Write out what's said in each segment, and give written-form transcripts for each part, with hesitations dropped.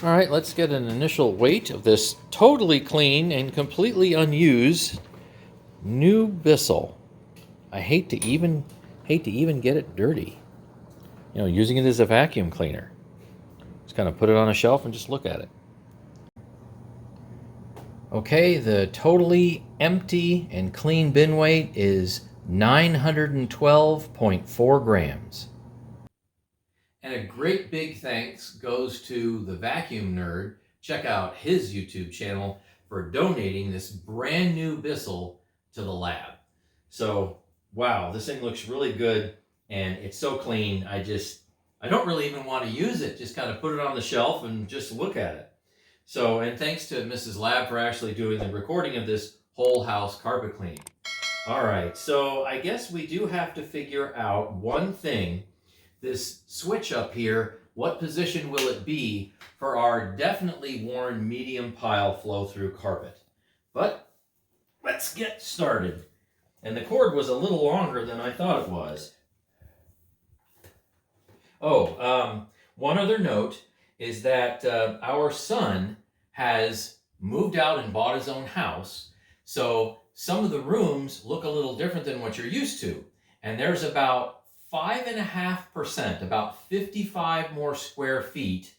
All right, let's get an initial weight of this totally clean and completely unused new Bissell. I hate to even get it dirty. You know, using it as a vacuum cleaner. Just kind of put it on a shelf and just look at it. Okay, the totally empty and clean bin weight is 912.4 grams. And a great big thanks goes to the Vacuum Nerd. Check out his YouTube channel for donating this brand new Bissell to the lab. So, wow, this thing looks really good and it's so clean. I don't really even want to use it. Just kind of put it on the shelf and just look at it. So, and thanks to Mrs. Lab for actually doing the recording of this whole house carpet cleaning. All right, so I guess we do have to figure out one thing. This switch up here, what position will it be for our definitely worn medium pile flow through carpet? But let's get started. And the cord was a little longer than I thought it was. Oh, one other note is that our son has moved out and bought his own house. So some of the rooms look a little different than what you're used to. And there's about 5.5%, about 55 more square feet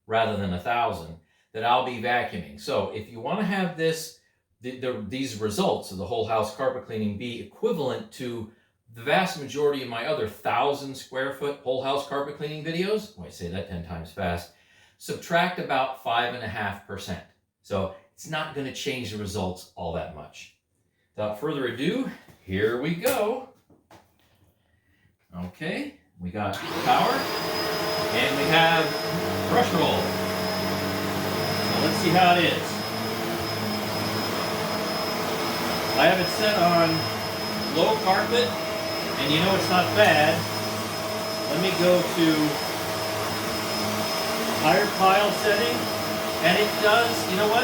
rather than 1,000 that I'll be vacuuming. So if you want to have this, these results of the whole house carpet cleaning be equivalent to the vast majority of my other 1,000 square foot whole house carpet cleaning videos, I say that 10 times fast, subtract about 5.5%. So it's not going to change the results all that much. Without further ado, here we go. Okay, we got power, and we have brush roll. So let's see how it is. I have it set on low carpet, and you know it's not bad. Let me go to higher pile setting, and it does, you know what?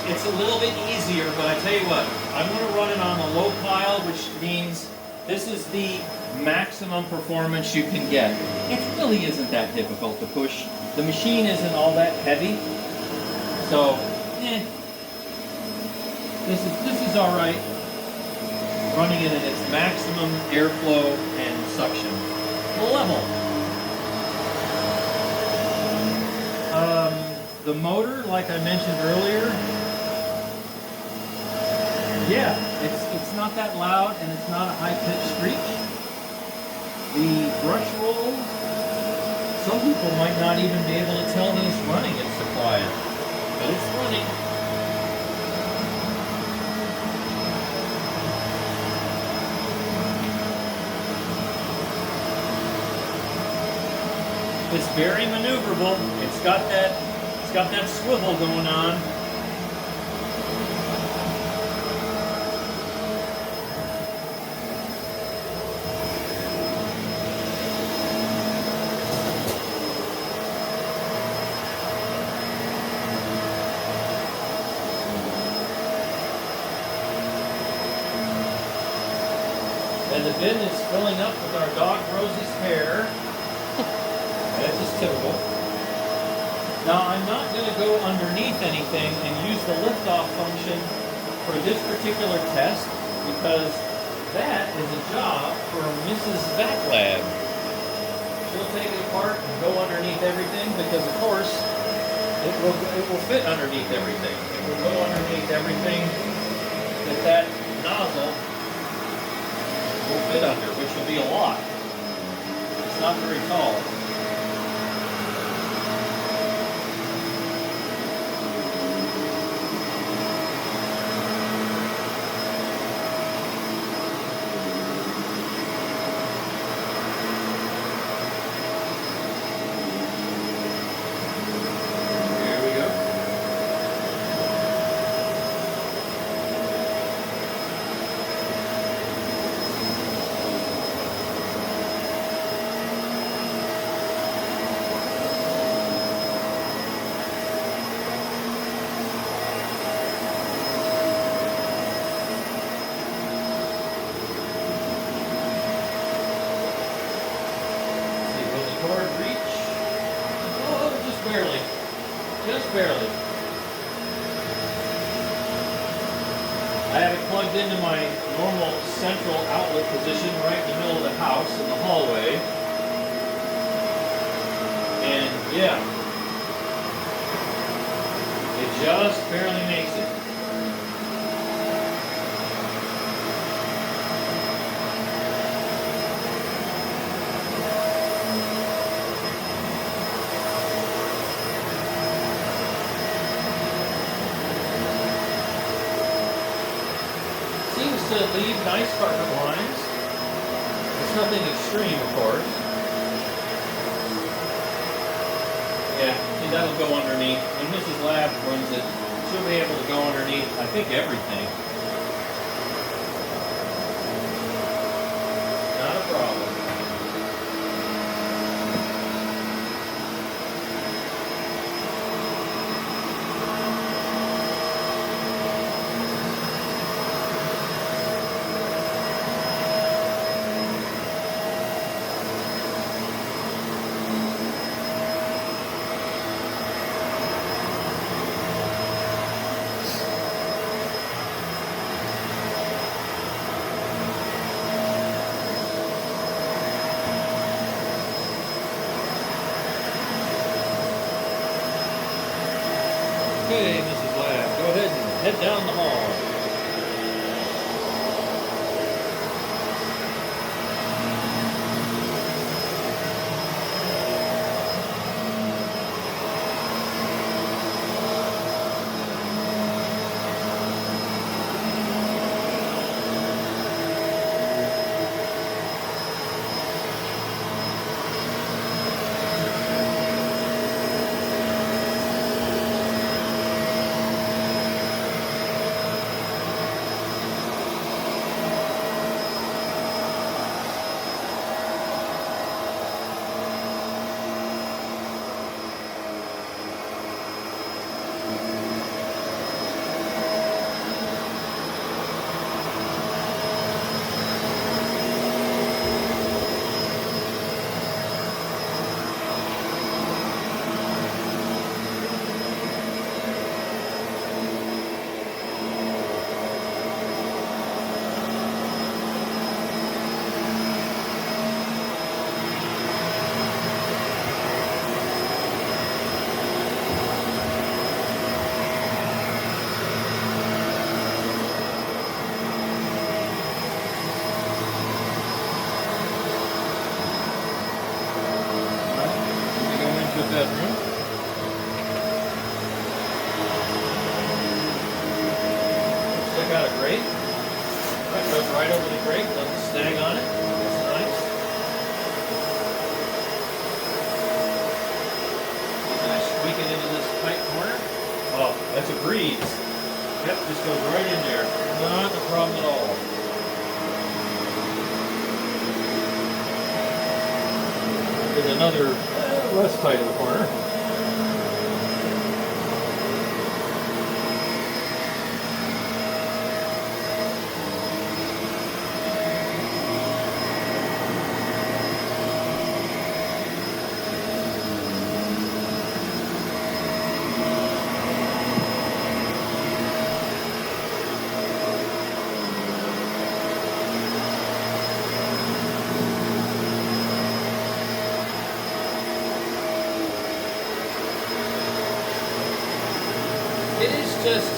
It's a little bit easier, but I tell you what, I'm going to run it on the low pile, which means this is the maximum performance you can get. It really isn't that difficult to push. The machine isn't all that heavy, so this is all right. Running it at its maximum airflow and suction level. The motor, like I mentioned earlier, yeah, it's not that loud and it's not a high-pitched screech. The brush roll, some people might not even be able to tell that it's running. It's so quiet, but it's running. It's very maneuverable. It's got that swivel going on. And the bin is filling up with our dog Rosie's hair. That's just typical. Now I'm not going to go underneath anything and use the lift-off function for this particular test because that is a job for Mrs. Vaclab. She'll take it apart and go underneath everything because of course it will fit underneath everything. It will go underneath everything that nozzle will fit under, which will be a lot. It's not very tall. just barely. I have it plugged into my normal central outlet position right in the middle of the house in the hallway. And yeah, it just barely makes it. Seems to leave nice carpet lines. It's nothing extreme, of course. Yeah, see, that'll go underneath. When Mrs. Lab runs it, she'll be able to go underneath, I think, everything. Not a problem. Okay, Mrs. Lab, go ahead and head down the hall. Bedroom. Check out a grate. That goes right over the grate, doesn't snag on it. That's nice. Nice squeaking into this tight corner. Oh, that's a breeze. Yep, just goes right in there. Not a problem at all. There's another less tight in the corner. It is just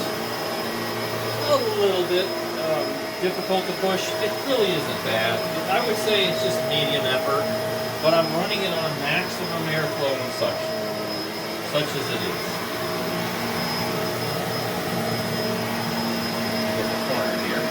a little bit difficult to push. It really isn't bad. I would say it's just medium effort, but I'm running it on maximum airflow and such as it is. Get the corner here.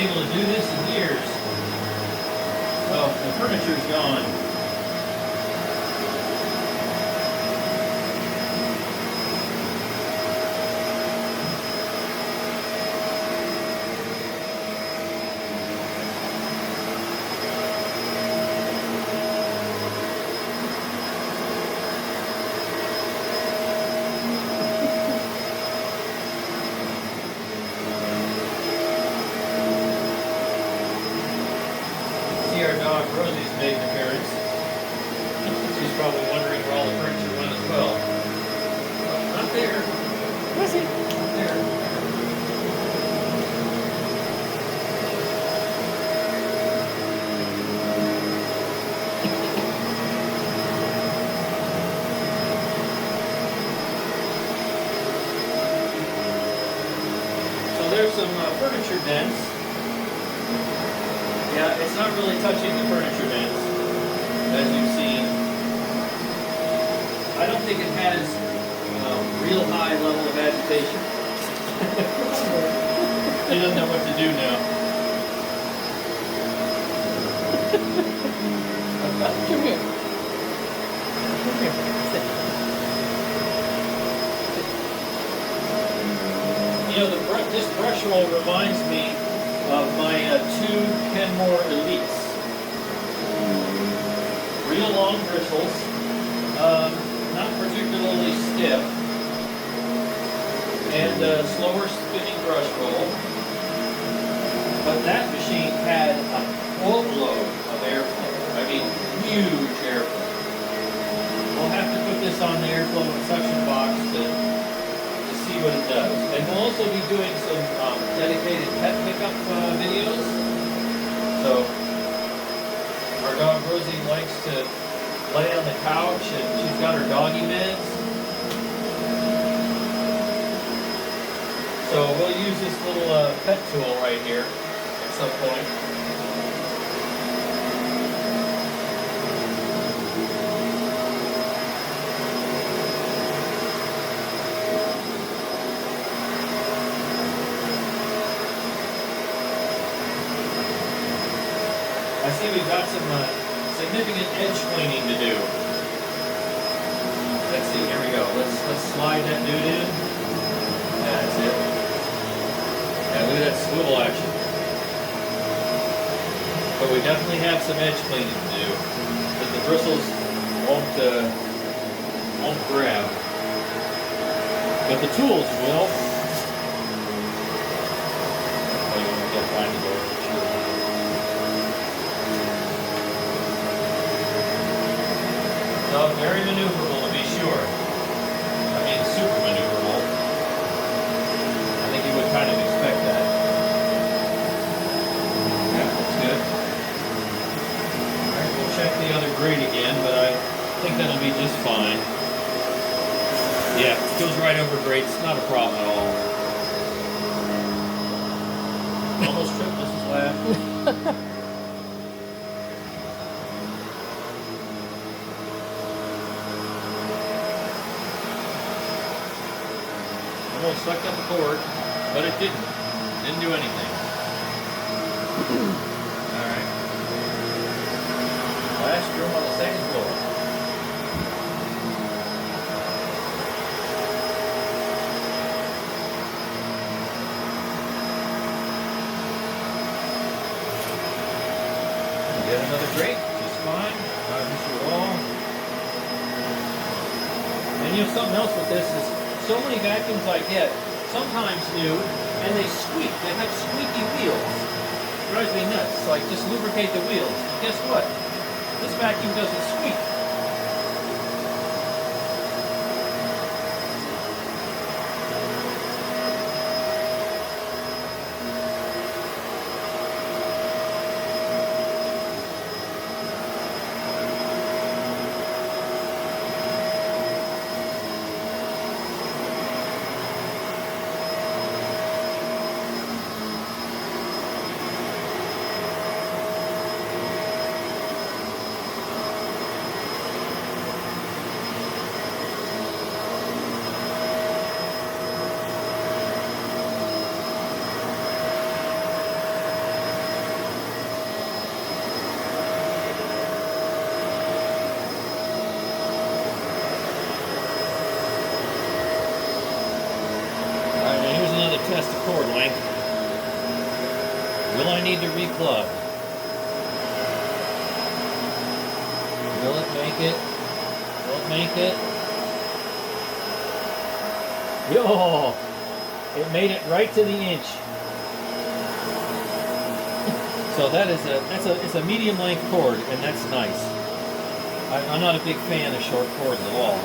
able to do this in years. So the furniture's gone. Our dog Rosie's made an appearance. She's probably wondering where all the furniture went as well. Oh, not there. Rosie. Not there. So there's some furniture dents. Yeah, it's not really touching the furniture dents, as you've seen. I don't think it has a real high level of agitation. He doesn't know what to do now. Come here. Come here. Sit. You know, this brush roll reminds me of my two Kenmore Elites. Real long bristles, not particularly stiff, and a slower spinning brush roll. But that machine had a boatload of airflow. I mean, huge airflow. We'll have to put this on the airflow suction box to see what it does. And we'll also be doing some dedicated pet pickup videos. So our dog Rosie likes to lay on the couch and she's got her doggy meds. So we'll use this little pet tool right here at some point. I see we've got some significant edge cleaning to do. Let's see, here we go. Let's slide that dude in. That's it. Yeah, look at that swivel action. But we definitely have some edge cleaning to do, because the bristles won't grab. But the tools will. Oh, you want to get behind the door? Sure. So very maneuverable, to be sure. I mean, super maneuverable. I think you would kind of expect that. Yeah, that's good. All right, we'll check the other grate again, but I think that'll be just fine. Yeah, it goes right over grates, not a problem at all. Almost tripped Mrs. Ladd. Almost sucked up the cord, but it didn't. Didn't do anything. Alright. Last room on the second floor. Get another grate, just fine. Not an issue at all. And you know, something else with this is so many vacuums I get, sometimes new, and they squeak. They have squeaky wheels. It drives me nuts. Like, just lubricate the wheels. But guess what? This vacuum doesn't squeak. test the cord length. Will I need to replug? Will it make it? Will it make it? Yo! It made it right to the inch. So it's a medium length cord, and that's nice. I'm not a big fan of short cords at all.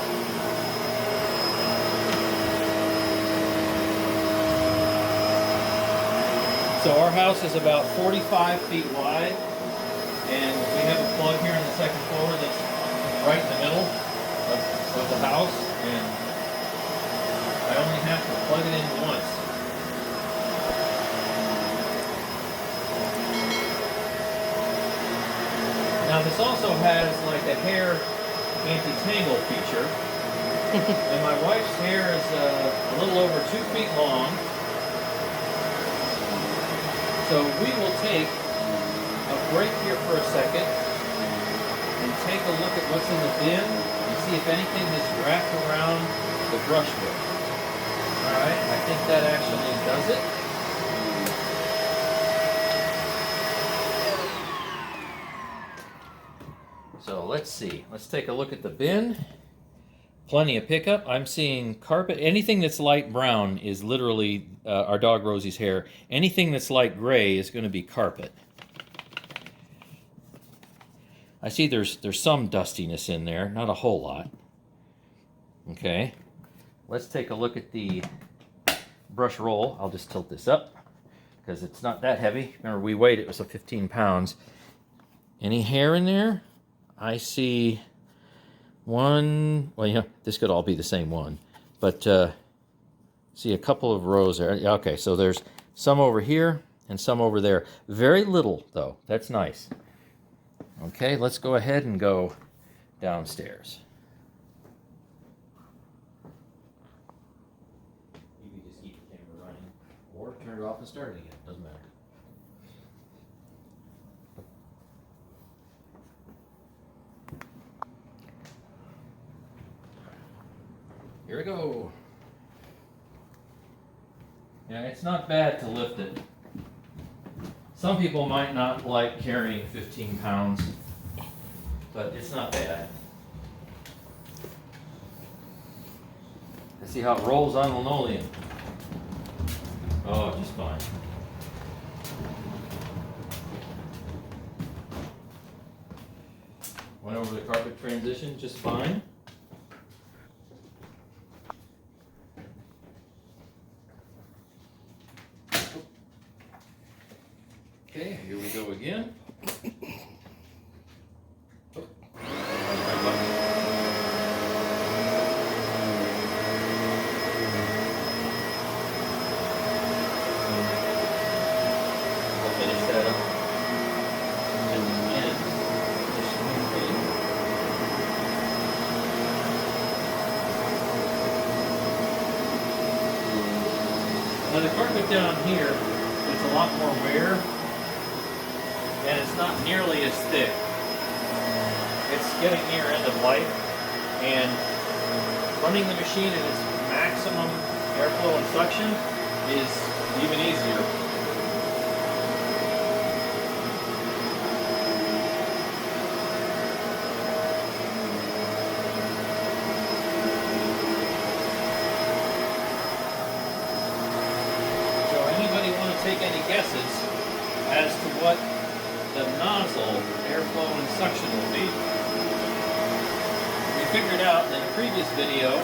So our house is about 45 feet wide, and we have a plug here on the second floor that's right in the middle of the house, and I only have to plug it in once. Now this also has like a hair anti-tangle feature, and my wife's hair is a little over 2 feet long. So we will take a break here for a second and take a look at what's in the bin and see if anything has wrapped around the brush bit. Alright, I think that actually does it. So let's see. Let's take a look at the bin. Plenty of pickup. I'm seeing carpet. Anything that's light brown is literally our dog Rosie's hair. Anything that's light gray is going to be carpet. I see there's some dustiness in there, not a whole lot. Okay, let's take a look at the brush roll. I'll just tilt this up because it's not that heavy. Remember, we weighed it was 15 pounds. Any hair in there? I see one. Well, you know, this could all be the same one, but see a couple of rows there. Okay, so there's some over here and some over there. Very little though. That's nice. Okay, let's go ahead and go downstairs. You can just keep the camera running or turn it off and start it again. Doesn't matter. Here we go. Yeah, it's not bad to lift it. Some people might not like carrying 15 pounds, but it's not bad. Let's see how it rolls on linoleum. Oh, just fine. Went over the carpet transition just fine. Okay, here we go again. I'll finish that up at the end. Now the carpet down here, it's a lot more wear. And it's not nearly as thick. It's getting near end of life, and running the machine at its maximum airflow and suction is even easier. So anybody want to take any guesses as to what the nozzle airflow and suction will be? We figured out in a previous video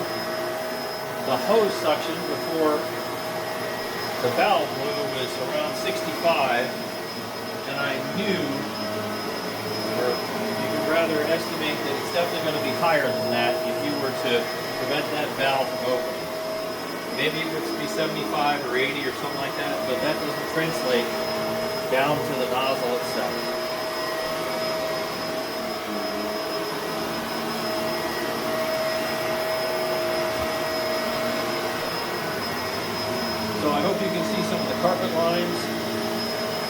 the hose suction before the valve blew was around 65, and I knew, or you could rather estimate that it's definitely going to be higher than that if you were to prevent that valve from opening. Maybe it would be 75 or 80 or something like that, but that doesn't translate down to the nozzle itself. So I hope you can see some of the carpet lines.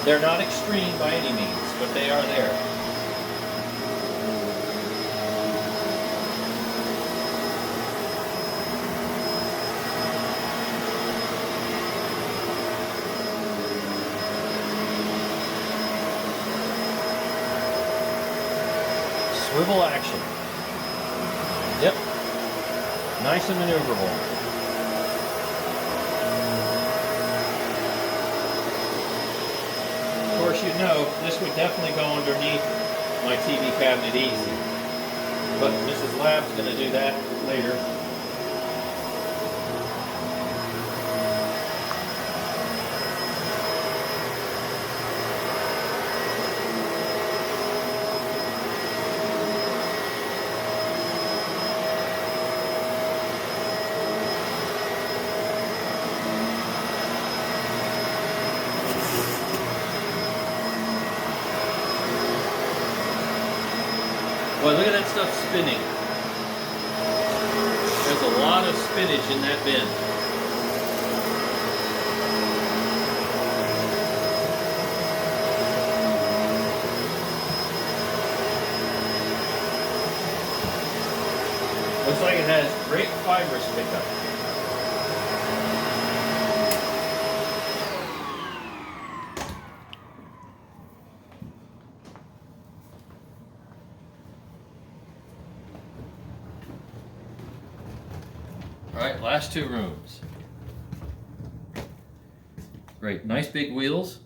They're not extreme by any means, but they are there. Swivel action. Yep. Nice and maneuverable. Of course, you know, this would definitely go underneath my TV cabinet easy. But Mrs. Lab's going to do that later. Boy, look at that stuff spinning. There's a lot of spinach in that bin. Looks like it has great fibrous pickup. All right, last two rooms. Great, nice big wheels,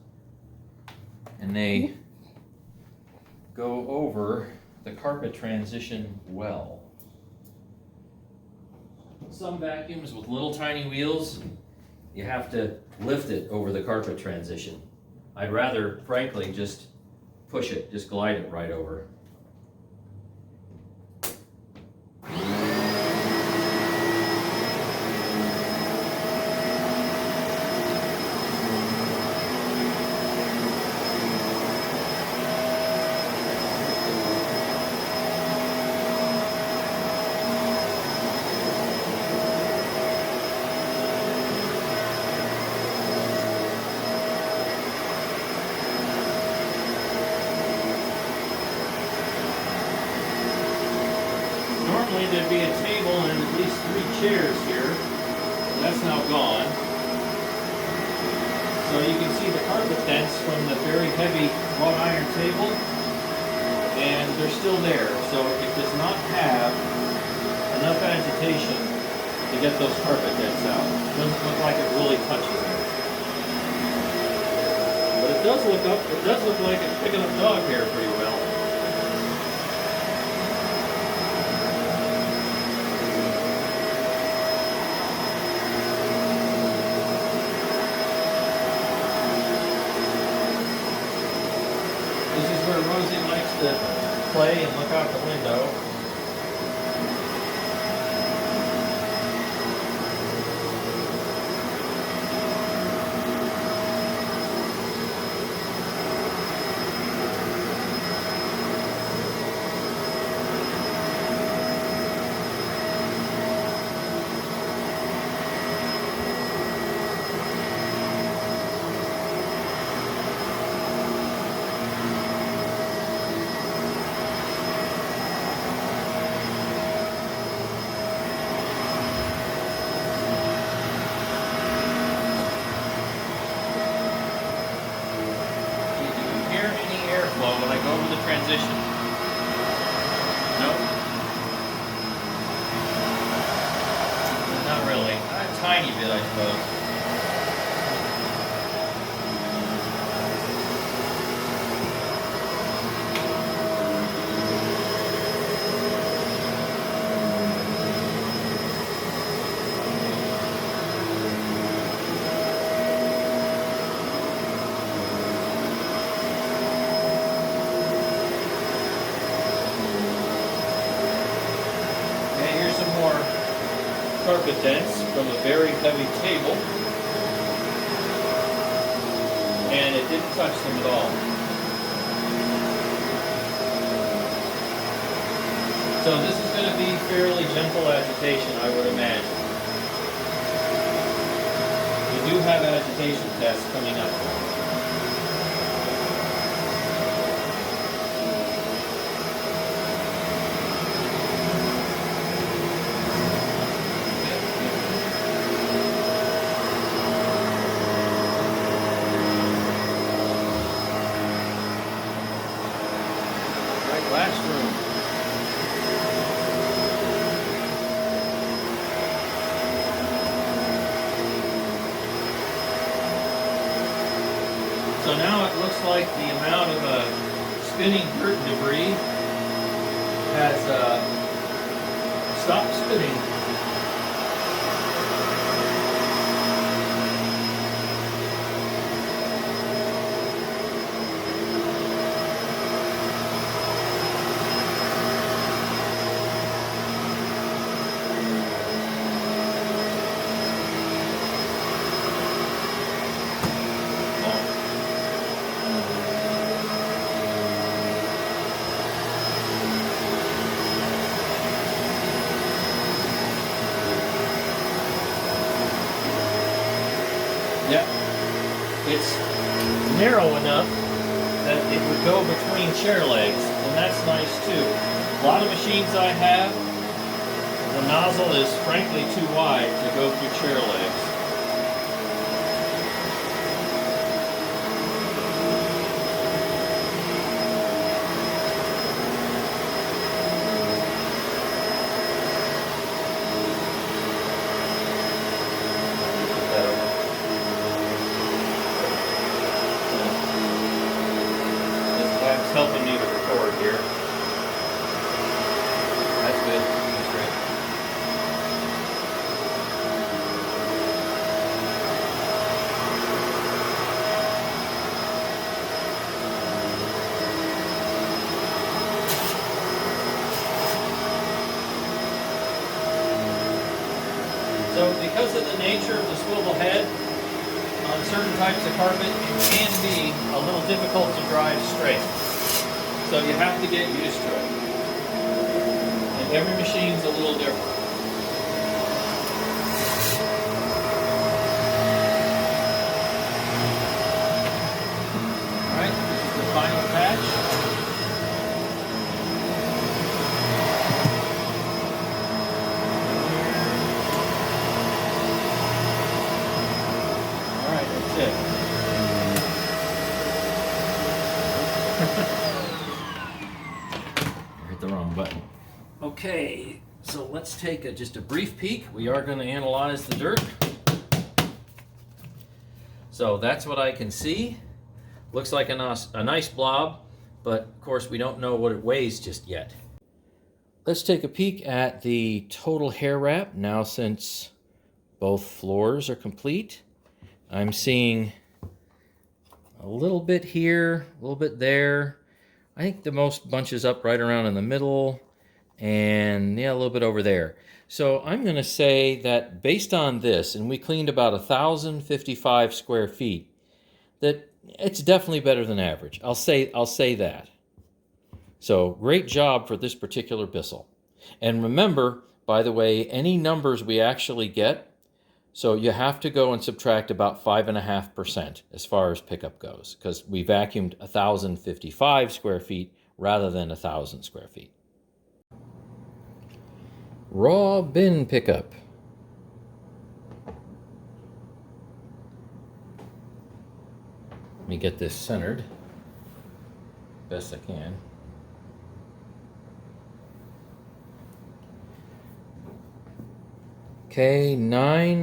and they go over the carpet transition well. Some vacuums with little tiny wheels, you have to lift it over the carpet transition. I'd rather, frankly, just push it, just glide it right over. Normally there'd be a table and at least 3 chairs here. That's now gone. So you can see the carpet dents from the very heavy wrought iron table, and they're still there. So it does not have enough agitation to get those carpet dents out. It doesn't look like it really touches them. But it does look like it's picking up dog hair pretty well. This is where Rosie likes to play and look out the window. When I go over the transition. Nope. Not really. A tiny bit, I suppose. Carpet dents from a very heavy table, and it didn't touch them at all. So this is going to be fairly gentle agitation, I would imagine. We do have agitation tests coming up. Last room. So now it looks like the amount of spinning dirt and debris has stopped spinning. Yeah, it's narrow enough that it would go between chair legs, and that's nice too. A lot of machines I have, the nozzle is frankly too wide to go through chair legs. It's helping me to record here. That's good. That's great. So because of the nature of the swivel head, on certain types of carpet, it can be a little difficult to drive straight. So you have to get used to it. And every machine's a little different. Alright, this is the final patch. Alright, that's it. Hit the wrong button. Okay, so let's take just a brief peek. We are going to analyze the dirt. So that's what I can see. Looks like a nice blob, but of course we don't know what it weighs just yet. Let's take a peek at the total hair wrap now since both floors are complete. I'm seeing a little bit here, a little bit there. I think the most bunches up right around in the middle, and yeah, a little bit over there. So I'm going to say that based on this, and we cleaned about 1,055 square feet, that it's definitely better than average. I'll say that. So great job for this particular Bissell. And remember, by the way, any numbers we actually get, so you have to go and subtract about 5.5% as far as pickup goes, because we vacuumed 1,055 square feet rather than 1,000 square feet. Raw bin pickup. Let me get this centered best I can. Okay,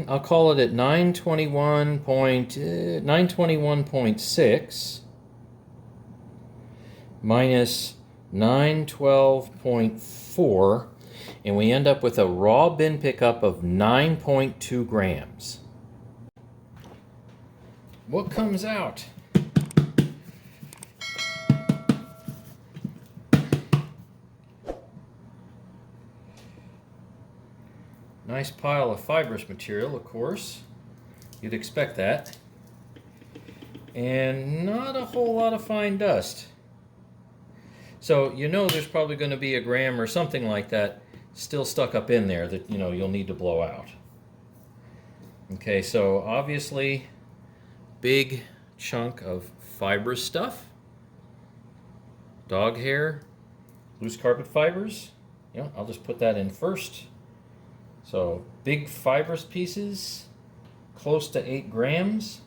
I'll call it at 921.6 minus 912.4, and we end up with a raw bin pickup of 9.2 grams. What comes out? Nice pile of fibrous material, of course. You'd expect that. And not a whole lot of fine dust. So you know there's probably going to be a gram or something like that still stuck up in there that you'll need to blow out. Okay, so obviously big chunk of fibrous stuff. Dog hair, loose carpet fibers. I'll just put that in first. So big fibrous pieces, close to 8 grams.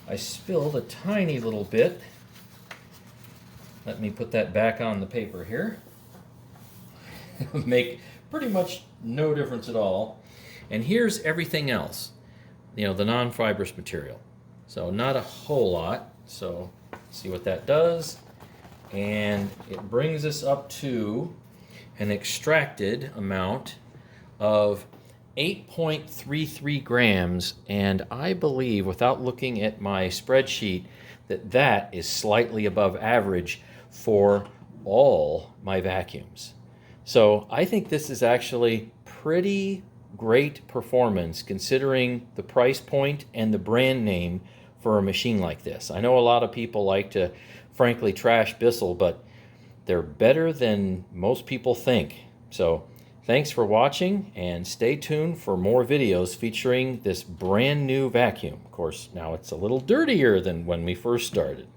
I spilled a tiny little bit. Let me put that back on the paper here. Make pretty much no difference at all. And here's everything else, the non-fibrous material. So not a whole lot. So see what that does. And it brings us up to an extracted amount of 8.33 grams, and I believe, without looking at my spreadsheet, that that is slightly above average for all my vacuums. So I think this is actually pretty great performance considering the price point and the brand name for a machine like this. I know a lot of people like to frankly trash Bissell, but they're better than most people think. So thanks for watching, and stay tuned for more videos featuring this brand new vacuum. Of course, now it's a little dirtier than when we first started.